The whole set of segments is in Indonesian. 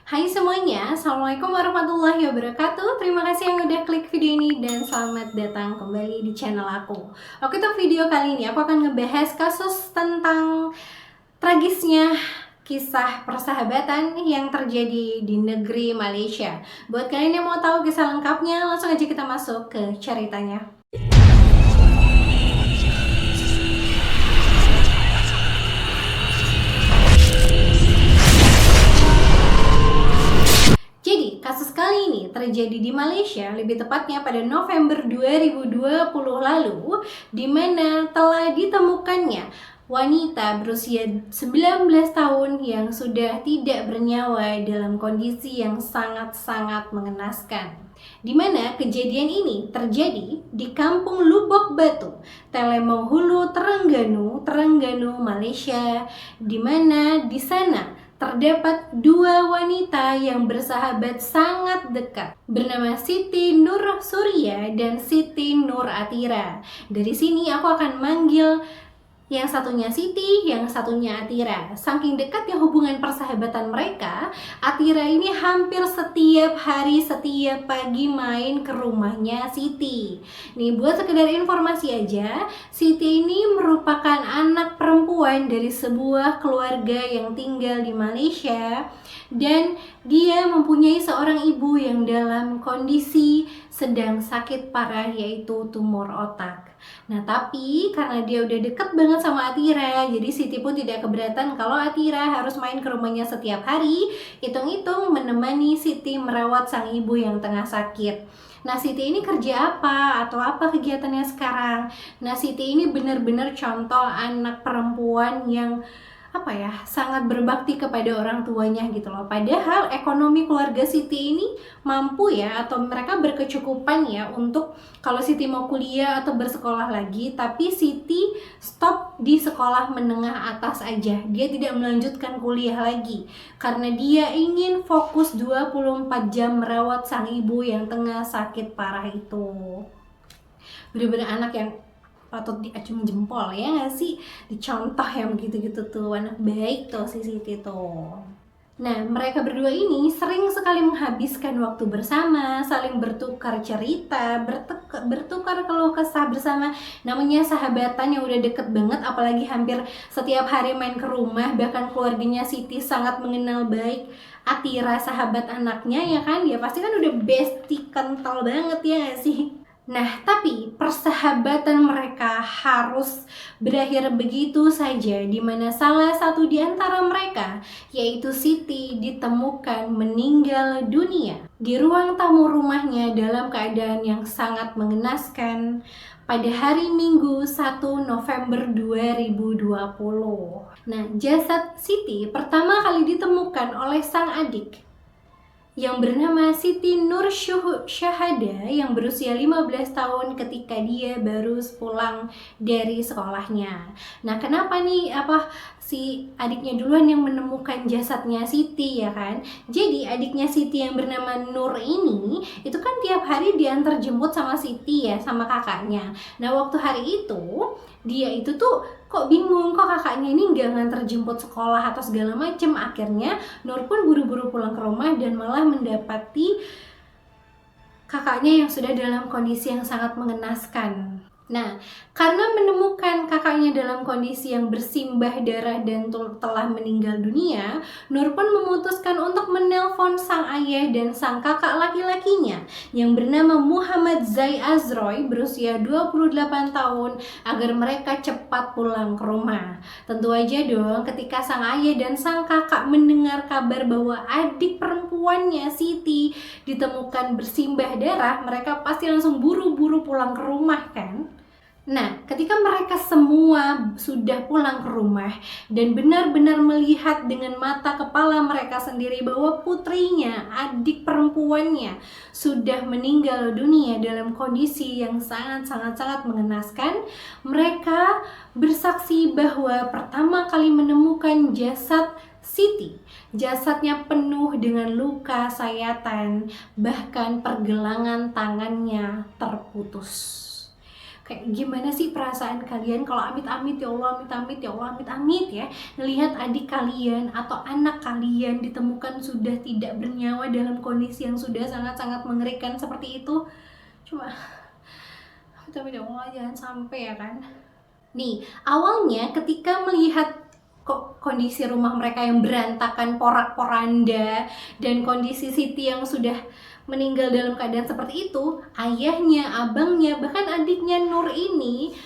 Hai semuanya, Assalamualaikum warahmatullahi wabarakatuh. Terima kasih yang udah klik video ini dan selamat datang kembali di channel aku. Oke, untuk video kali ini aku akan ngebahas kasus tentang tragisnya kisah persahabatan yang terjadi di negeri Malaysia. Buat kalian yang mau tahu kisah lengkapnya, langsung aja kita masuk ke ceritanya. Jadi, kasus kali ini terjadi di Malaysia, lebih tepatnya pada November 2020 lalu, di mana telah ditemukannya wanita berusia 19 tahun yang sudah tidak bernyawa dalam kondisi yang sangat-sangat mengenaskan. Di mana kejadian ini terjadi di Kampung Lubok Batu, Telemong Hulu, Terengganu, Malaysia, di mana di sana terdapat dua wanita yang bersahabat sangat dekat bernama Siti Nur Surya dan Siti Nur Atira. Dari sini aku akan manggil yang satunya Siti, yang satunya Atira. Saking dekatnya hubungan persahabatan mereka, Atira ini hampir setiap hari, setiap pagi main ke rumahnya Siti. Nih, buat sekedar informasi aja, Siti ini merupakan anak perempuan dari sebuah keluarga yang tinggal di Malaysia, dan dia mempunyai seorang ibu yang dalam kondisi sedang sakit parah, yaitu tumor otak. Nah, tapi karena dia udah deket banget sama Atira, jadi Siti pun tidak keberatan kalau Atira harus main ke rumahnya setiap hari, hitung-hitung menemani Siti merawat sang ibu yang tengah sakit. Nah, Siti ini kerja apa atau apa kegiatannya sekarang? Nah, Siti ini benar-benar contoh anak perempuan yang sangat berbakti kepada orang tuanya gitu loh. Padahal ekonomi keluarga Siti ini mampu ya, atau mereka berkecukupan ya untuk kalau Siti mau kuliah atau bersekolah lagi, tapi Siti stop di sekolah menengah atas aja. Dia tidak melanjutkan kuliah lagi karena dia ingin fokus 24 jam merawat sang ibu yang tengah sakit parah itu. Bener-bener anak yang patut diacung jempol ya nggak sih, dicontoh yang begitu-gitu tuh, anak baik tuh si Siti tuh. Nah, mereka berdua ini sering sekali menghabiskan waktu bersama, saling bertukar cerita, bertukar keluh kesah bersama. Namanya sahabatan yang udah deket banget, apalagi hampir setiap hari main ke rumah. Bahkan keluarganya Siti sangat mengenal baik Atira, sahabat anaknya ya kan. Ya pasti kan udah bestie kental banget ya nggak sih. Nah, tapi persahabatan mereka harus berakhir begitu saja, di mana salah satu di antara mereka, yaitu Siti, ditemukan meninggal dunia di ruang tamu rumahnya dalam keadaan yang sangat mengenaskan pada hari Minggu 1 November 2020. Nah, jasad Siti pertama kali ditemukan oleh sang adik yang bernama Siti Nur Syahada yang berusia 15 tahun ketika dia baru pulang dari sekolahnya. Nah, kenapa nih si adiknya duluan yang menemukan jasadnya Siti ya kan? Jadi adiknya Siti yang bernama Nur ini itu kan tiap hari diantar jemput sama Siti ya, sama kakaknya. Nah, waktu hari itu dia itu tuh kok bingung, kok kakaknya ini nggak nganter jemput sekolah atau segala macem. Akhirnya Nur pun buru-buru pulang ke rumah dan malah mendapati kakaknya yang sudah dalam kondisi yang sangat mengenaskan. Nah, karena menemukan kakaknya dalam kondisi yang bersimbah darah dan telah meninggal dunia, Nur pun memutuskan untuk menelpon sang ayah dan sang kakak laki-lakinya yang bernama Muhammad Zai Azroy berusia 28 tahun agar mereka cepat pulang ke rumah. Tentu aja dong, ketika sang ayah dan sang kakak mendengar kabar bahwa adik perempuannya Siti ditemukan bersimbah darah, mereka pasti langsung buru-buru pulang ke rumah kan? Nah, ketika mereka semua sudah pulang ke rumah dan benar-benar melihat dengan mata kepala mereka sendiri bahwa putrinya, adik perempuannya, sudah meninggal dunia dalam kondisi yang sangat mengenaskan, mereka bersaksi bahwa pertama kali menemukan jasad Siti, jasadnya penuh dengan luka sayatan, bahkan pergelangan tangannya terputus. Kayak gimana sih perasaan kalian kalau amit-amit, ya Allah, amit-amit, ya Allah, amit-amit ya, melihat adik kalian atau anak kalian ditemukan sudah tidak bernyawa dalam kondisi yang sudah sangat-sangat mengerikan seperti itu. Cuma tapi ya Allah, jangan sampai ya kan. Nih, awalnya ketika melihat kondisi rumah mereka yang berantakan, porak-poranda, dan kondisi Siti yang sudah meninggal dalam keadaan seperti itu, ayahnya, abangnya, bahkan adiknya Nur ini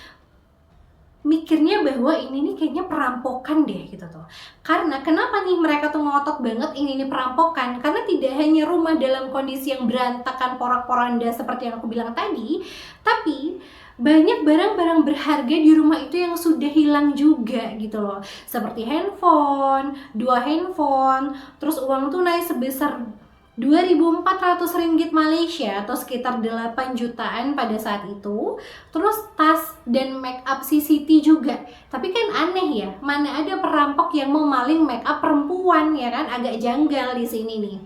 mikirnya bahwa ini nih kayaknya perampokan deh gitu tuh. Karena kenapa nih mereka tuh ngotot banget ini perampokan? Karena tidak hanya rumah dalam kondisi yang berantakan, porak-poranda seperti yang aku bilang tadi, tapi banyak barang-barang berharga di rumah itu yang sudah hilang juga gitu loh. Seperti handphone, 2 handphone, terus uang tunai sebesar 2.400 ringgit Malaysia atau sekitar 8 jutaan pada saat itu. Terus tas dan make up si Siti juga. Tapi kan aneh ya, mana ada perampok yang mau maling make up perempuan ya kan, agak janggal di sini nih.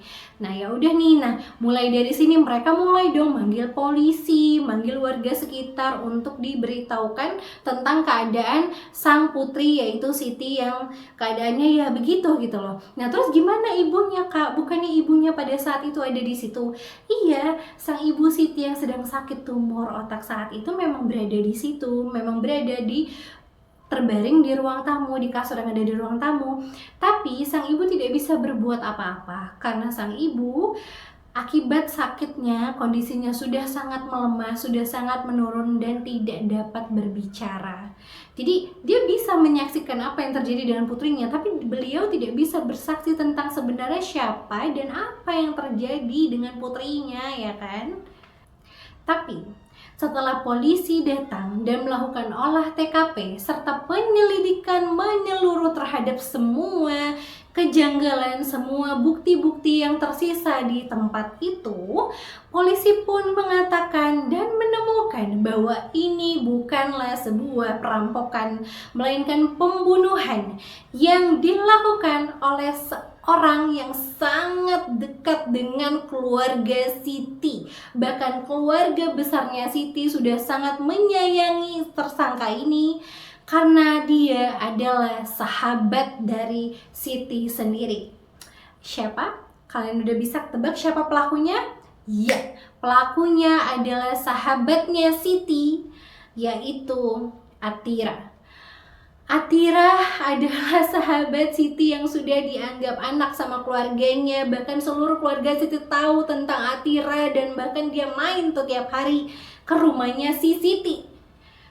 Nah ya udah nih, mulai dari sini mereka mulai dong manggil polisi, manggil warga sekitar untuk diberitahukan tentang keadaan sang putri yaitu Siti yang keadaannya ya begitu gitu loh. Nah terus gimana ibunya Kak? Bukannya ibunya pada saat itu ada di situ? Iya, sang ibu Siti yang sedang sakit tumor otak saat itu memang berada di situ, memang berada di terbaring di ruang tamu, di kasur yang ada di ruang tamu. Tapi sang ibu tidak bisa berbuat apa-apa karena sang ibu akibat sakitnya kondisinya sudah sangat melemah, sudah sangat menurun dan tidak dapat berbicara. Jadi dia bisa menyaksikan apa yang terjadi dengan putrinya, tapi beliau tidak bisa bersaksi tentang sebenarnya siapa dan apa yang terjadi dengan putrinya ya kan. Tapi setelah polisi datang dan melakukan olah TKP serta penyelidikan menyeluruh terhadap semua kejanggalan, semua bukti-bukti yang tersisa di tempat itu, polisi pun mengatakan dan menemukan bahwa ini bukanlah sebuah perampokan, melainkan pembunuhan yang dilakukan oleh orang yang sangat dekat dengan keluarga Siti. Bahkan keluarga besarnya Siti sudah sangat menyayangi tersangka ini karena dia adalah sahabat dari Siti sendiri. Siapa? Kalian udah bisa tebak siapa pelakunya? Ya, pelakunya adalah sahabatnya Siti, yaitu Atira. Atira adalah sahabat Siti yang sudah dianggap anak sama keluarganya. Bahkan seluruh keluarga Siti tahu tentang Atira dan bahkan dia main tuh tiap hari ke rumahnya si Siti.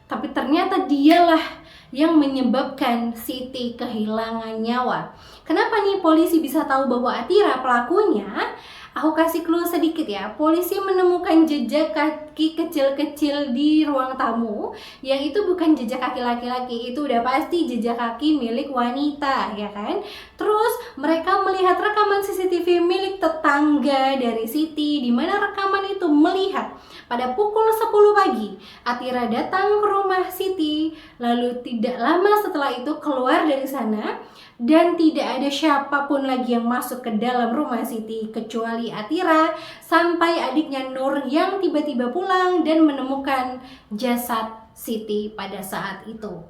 Tapi ternyata dialah yang menyebabkan Siti kehilangan nyawa. Kenapa nih polisi bisa tahu bahwa Atira pelakunya? Aku kasih clue sedikit ya. Polisi menemukan jejak kaki kecil-kecil di ruang tamu, yang itu bukan jejak kaki laki-laki, itu udah pasti jejak kaki milik wanita, ya kan? Terus mereka melihat rekaman CCTV milik tetangga dari Siti, di mana rekaman itu melihat pada pukul 10 pagi Atira datang ke rumah Siti, lalu tidak lama setelah itu keluar dari sana dan tidak ada siapapun lagi yang masuk ke dalam rumah Siti kecuali Atira sampai adiknya Nur yang tiba-tiba pulang dan menemukan jasad Siti pada saat itu.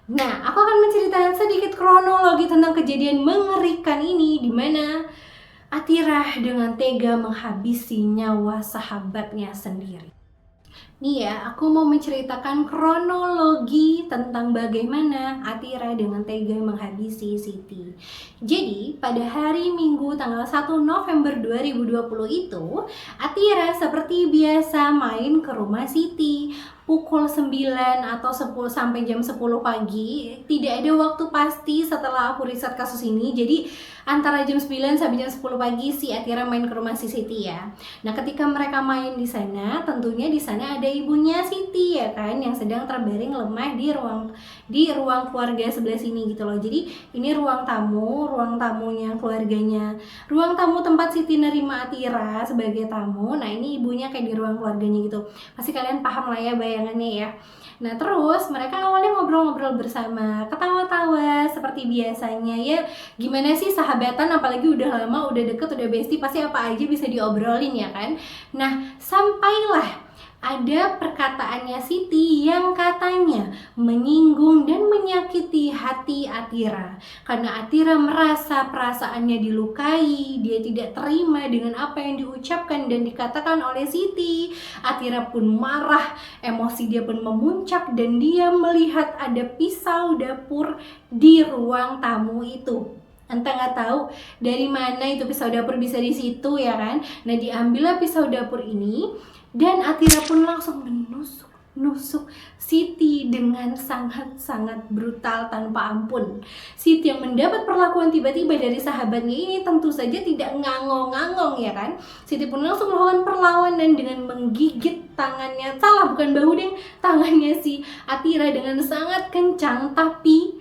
Nah, aku akan menceritakan sedikit kronologi tentang kejadian mengerikan ini di mana Atira dengan tega menghabisi nyawa sahabatnya sendiri. Nih ya, aku mau menceritakan kronologi tentang bagaimana Atira dengan tega menghabisi Siti. Jadi, pada hari Minggu tanggal 1 November 2020 itu, Atira seperti biasa main ke rumah Siti pukul 9 atau 10 sampai jam 10 pagi. Tidak ada waktu pasti setelah aku riset kasus ini. Jadi antara jam 9 sampai jam 10 pagi si Atira main ke rumah si Siti ya. Nah, ketika mereka main di sana, tentunya di sana ada ibunya Siti ya kan, yang sedang terbaring lemah di ruang keluarga sebelah sini gitu loh. Jadi ini ruang tamunya keluarganya. Ruang tamu tempat Siti nerima Atira sebagai tamu. Nah, ini ibunya kayak di ruang keluarganya gitu. Pasti kalian paham lah ya bayangannya ya. Nah, terus mereka awalnya ngobrol-ngobrol bersama, ketawa-tawa seperti biasanya ya. Gimana sih sahabatan, apalagi udah lama, udah deket, udah bestie, pasti apa aja bisa diobrolin ya kan. Nah, sampailah ada perkataannya Siti yang katanya menyinggung dan menyakiti hati Atira. Karena Atira merasa perasaannya dilukai, dia tidak terima dengan apa yang diucapkan dan dikatakan oleh Siti. Atira pun marah, emosi dia pun memuncak dan dia melihat ada pisau dapur di ruang tamu itu. Entah nggak tahu dari mana itu pisau dapur bisa di situ ya kan. Nah, diambillah pisau dapur ini dan Atira pun langsung menusuk Siti dengan sangat-sangat brutal tanpa ampun. Siti yang mendapat perlakuan tiba-tiba dari sahabatnya ini tentu saja tidak ngangong-ngangong ya kan. Siti pun langsung melakukan perlawanan dengan menggigit tangannya, salah bukan bahu deh, tangannya si Atira dengan sangat kencang. Tapi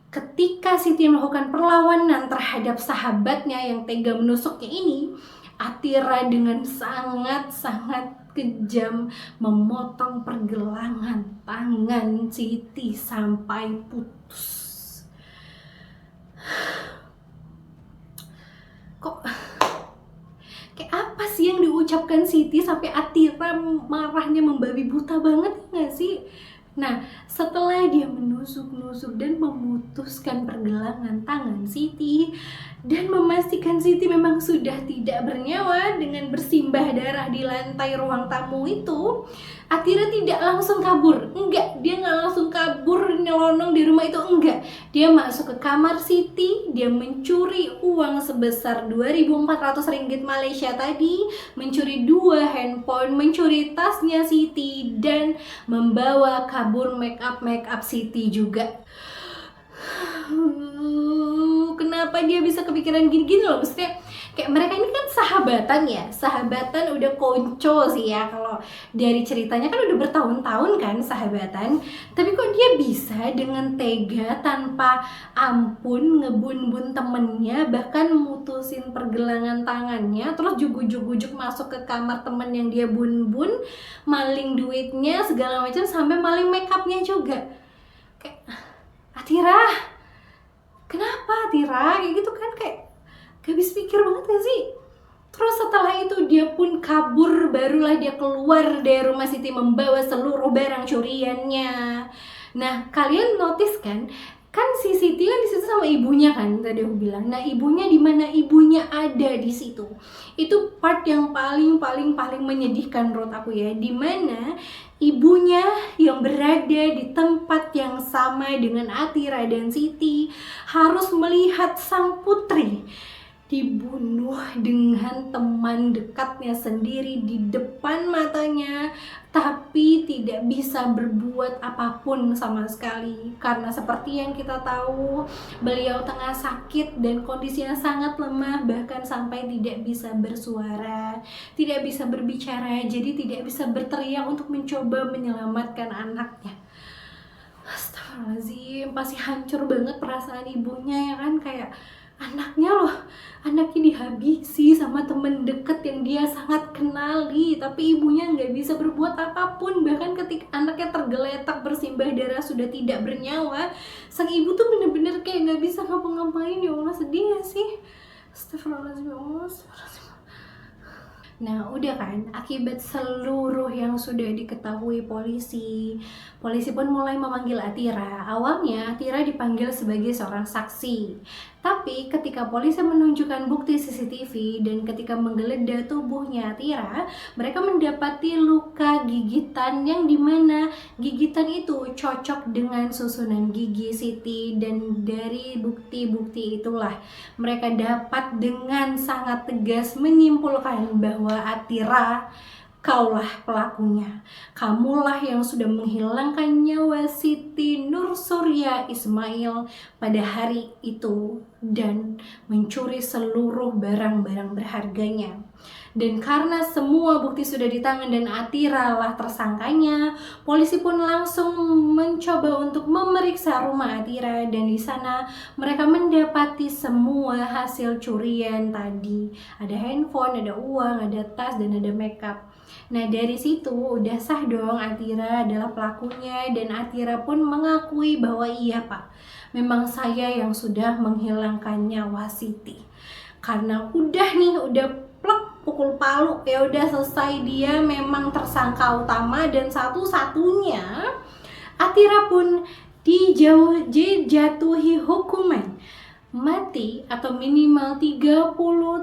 ketika Siti melakukan perlawanan terhadap sahabatnya yang tega menusuknya ini, Atira dengan sangat-sangat kejam memotong pergelangan tangan Siti sampai putus. Kok kayak apa sih yang diucapkan Siti sampai Atira marahnya membabi buta banget nggak sih? Nah, setelah dia menusuk-nusuk dan memutuskan pergelangan tangan Siti dan memastikan Siti memang sudah tidak bernyawa dengan bersimbah darah di lantai ruang tamu itu, Atira tidak langsung kabur. Enggak, dia nggak langsung kabur nyelonong di rumah itu, enggak. Dia masuk ke kamar Siti, dia mencuri uang sebesar 2.400 ringgit Malaysia tadi, mencuri 2 handphone, mencuri tasnya Siti, dan membawa kabur make up Siti juga. Kenapa dia bisa kepikiran gini-gini loh, maksudnya kayak mereka ini kan sahabatan ya, sahabatan udah konco sih ya, kalau dari ceritanya kan udah bertahun-tahun kan sahabatan, tapi kok dia bisa dengan tega tanpa ampun ngebun-bun temennya, bahkan mutusin pergelangan tangannya, terus jujuk-jujuk masuk ke kamar temen yang dia bun-bun, maling duitnya segala macam, sampai maling makeupnya juga. Kayak Atira, kenapa Atira? Kayak gitu kan, kayak gak habis pikir banget gak sih? Terus setelah itu dia pun kabur, barulah dia keluar dari rumah Siti membawa seluruh barang curiannya. Nah, kalian notice kan si Siti kan di situ sama ibunya kan, tadi aku bilang. Nah, ibunya di mana? Ibunya ada di situ. Itu part yang paling menyedihkan menurut aku ya, di mana ibunya yang berada di tempat yang sama dengan Atira dan Siti harus melihat sang putri dibunuh dengan teman dekatnya sendiri di depan matanya, tapi tidak bisa berbuat apapun sama sekali karena seperti yang kita tahu, beliau tengah sakit dan kondisinya sangat lemah, bahkan sampai tidak bisa bersuara, tidak bisa berbicara, jadi tidak bisa berteriak untuk mencoba menyelamatkan anaknya. Astagfirullahaladzim, pasti hancur banget perasaan ibunya ya kan, kayak anaknya dihabisi sama temen deket yang dia sangat kenali, tapi ibunya nggak bisa berbuat apapun. Bahkan ketika anaknya tergeletak bersimbah darah sudah tidak bernyawa, sang ibu tuh bener-bener kayak nggak bisa ngapa-ngapain. Ya Allah, sedih gak sih? Astagfirullahaladzim, ya Allah, astagfirullahaladzim. Nah, udah kan, akibat seluruh yang sudah diketahui polisi pun mulai memanggil Atira. Awalnya Atira dipanggil sebagai seorang saksi, tapi ketika polisi menunjukkan bukti CCTV dan ketika menggeledah tubuhnya Atira, mereka mendapati luka gigitan yang dimana gigitan itu cocok dengan susunan gigi Siti, dan dari bukti-bukti itulah mereka dapat dengan sangat tegas menyimpulkan bahwa Atira, kaulah pelakunya. Kamulah yang sudah menghilangkan nyawa Siti Nur Surya Ismail pada hari itu dan mencuri seluruh barang-barang berharganya. Dan karena semua bukti sudah di tangan dan Atira lah tersangkanya, polisi pun langsung mencoba untuk memeriksa rumah Atira, dan di sana mereka mendapati semua hasil curian tadi. Ada handphone, ada uang, ada tas, dan ada makeup. Nah, dari situ udah sah dong Atira adalah pelakunya, dan Atira pun mengakui bahwa iya Pak, memang saya yang sudah menghilangkan nyawa Siti. Karena udah plek pukul palu, ya udah selesai, dia memang tersangka utama dan satu-satunya. Atira pun dijatuhi hukuman mati atau minimal 30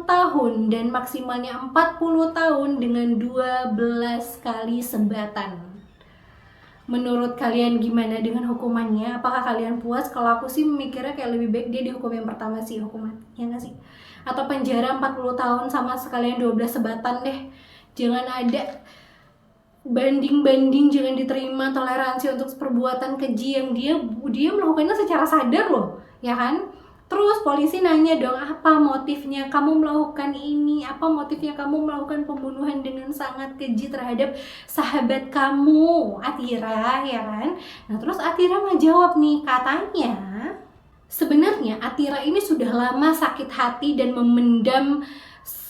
tahun dan maksimalnya 40 tahun dengan 12 kali sebatan. Menurut kalian gimana dengan hukumannya? Apakah kalian puas? Kalau aku sih mikirnya kayak lebih baik dia dihukum yang pertama sih, hukuman, ya nggak sih? Atau penjara 40 tahun sama sekalian 12 sebatan deh. Jangan ada banding-banding, jangan diterima toleransi untuk perbuatan keji yang dia melakukannya secara sadar loh, ya kan? Terus polisi nanya dong, apa motifnya kamu melakukan ini? Apa motifnya kamu melakukan pembunuhan dengan sangat keji terhadap sahabat kamu, Atira, ya kan? Nah terus Atira ngejawab nih, katanya sebenarnya Atira ini sudah lama sakit hati dan memendam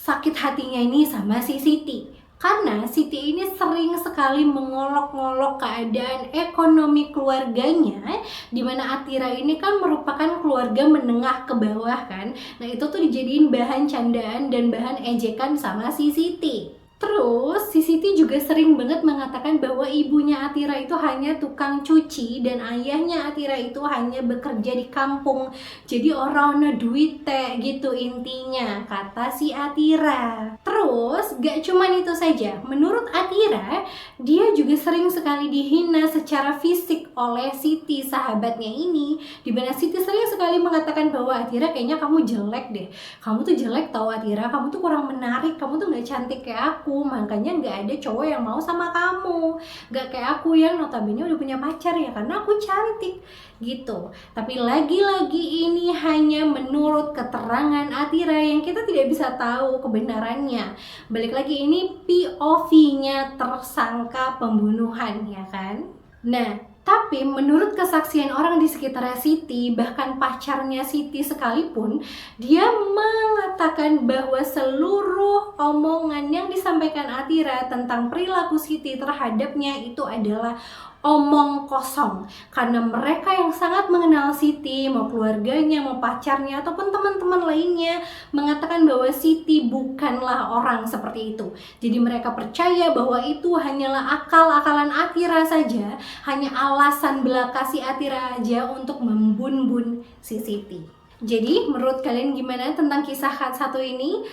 sakit hatinya ini sama si Siti. Karena Siti ini sering sekali mengolok-ngolok keadaan ekonomi keluarganya, dimana Atira ini kan merupakan keluarga menengah ke bawah kan. Nah itu tuh dijadiin bahan candaan dan bahan ejekan sama si Siti. Terus si Siti juga sering banget mengatakan bahwa ibunya Atira itu hanya tukang cuci dan ayahnya Atira itu hanya bekerja di kampung. Jadi orang duit teh gitu intinya, kata si Atira. Terus gak cuman itu saja, menurut Atira dia juga sering sekali dihina secara fisik oleh Siti, sahabatnya ini. Dimana Siti sering sekali mengatakan bahwa Atira kayaknya kamu jelek deh, kamu tuh jelek tau Atira, kamu tuh kurang menarik, kamu tuh gak cantik kayak aku, makanya gak ada cowok yang mau sama kamu. Gak kayak aku yang notabene udah punya pacar ya karena aku cantik gitu. Tapi lagi-lagi ini hanya menurut keterangan Atira yang kita tidak bisa tahu kebenarannya. Balik lagi, ini POV-nya tersangka pembunuhan, ya kan? Nah, tapi menurut kesaksian orang di sekitar Siti, bahkan pacarnya Siti sekalipun, dia mengatakan bahwa seluruh omongan yang disampaikan Atira tentang perilaku Siti terhadapnya itu adalah omong kosong. Karena mereka yang sangat mengenal Siti, mau keluarganya, mau pacarnya, ataupun teman-teman lainnya, mengatakan bahwa Siti bukanlah orang seperti itu. Jadi mereka percaya bahwa itu hanyalah akal-akalan Atira saja, hanya alasan belaka si Atira aja untuk membun-bun si Siti. Jadi menurut kalian gimana tentang kisah satu ini?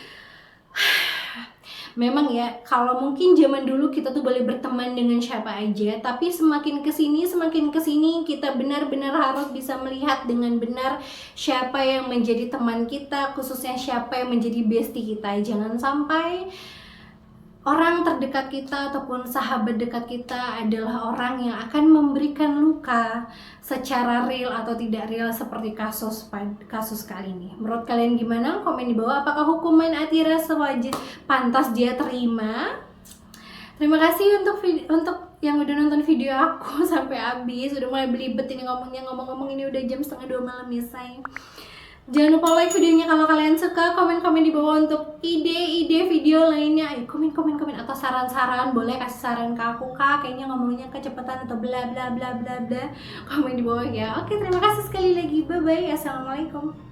Memang ya, kalau mungkin zaman dulu kita tuh boleh berteman dengan siapa aja, tapi semakin kesini kita benar-benar harus bisa melihat dengan benar siapa yang menjadi teman kita, khususnya siapa yang menjadi bestie kita. Jangan sampai orang terdekat kita ataupun sahabat dekat kita adalah orang yang akan memberikan luka secara real atau tidak real seperti kasus kali ini. Menurut kalian gimana? Komen di bawah. Apakah hukuman Atira sewajar pantas dia terima? Terima kasih untuk yang udah nonton video aku sampai habis. Udah mulai belibet ini ngomong-ngomong ini udah jam 1:30 malam nih, say. Jangan lupa like videonya kalau kalian suka, komen-komen di bawah untuk ide-ide video lainnya. Ayo komen atau saran-saran, boleh kasih saran ke aku kak, kayaknya ngomongnya kecepatan atau bla bla bla bla bla. Komen di bawah ya. Oke, terima kasih sekali lagi. Bye bye. Assalamualaikum.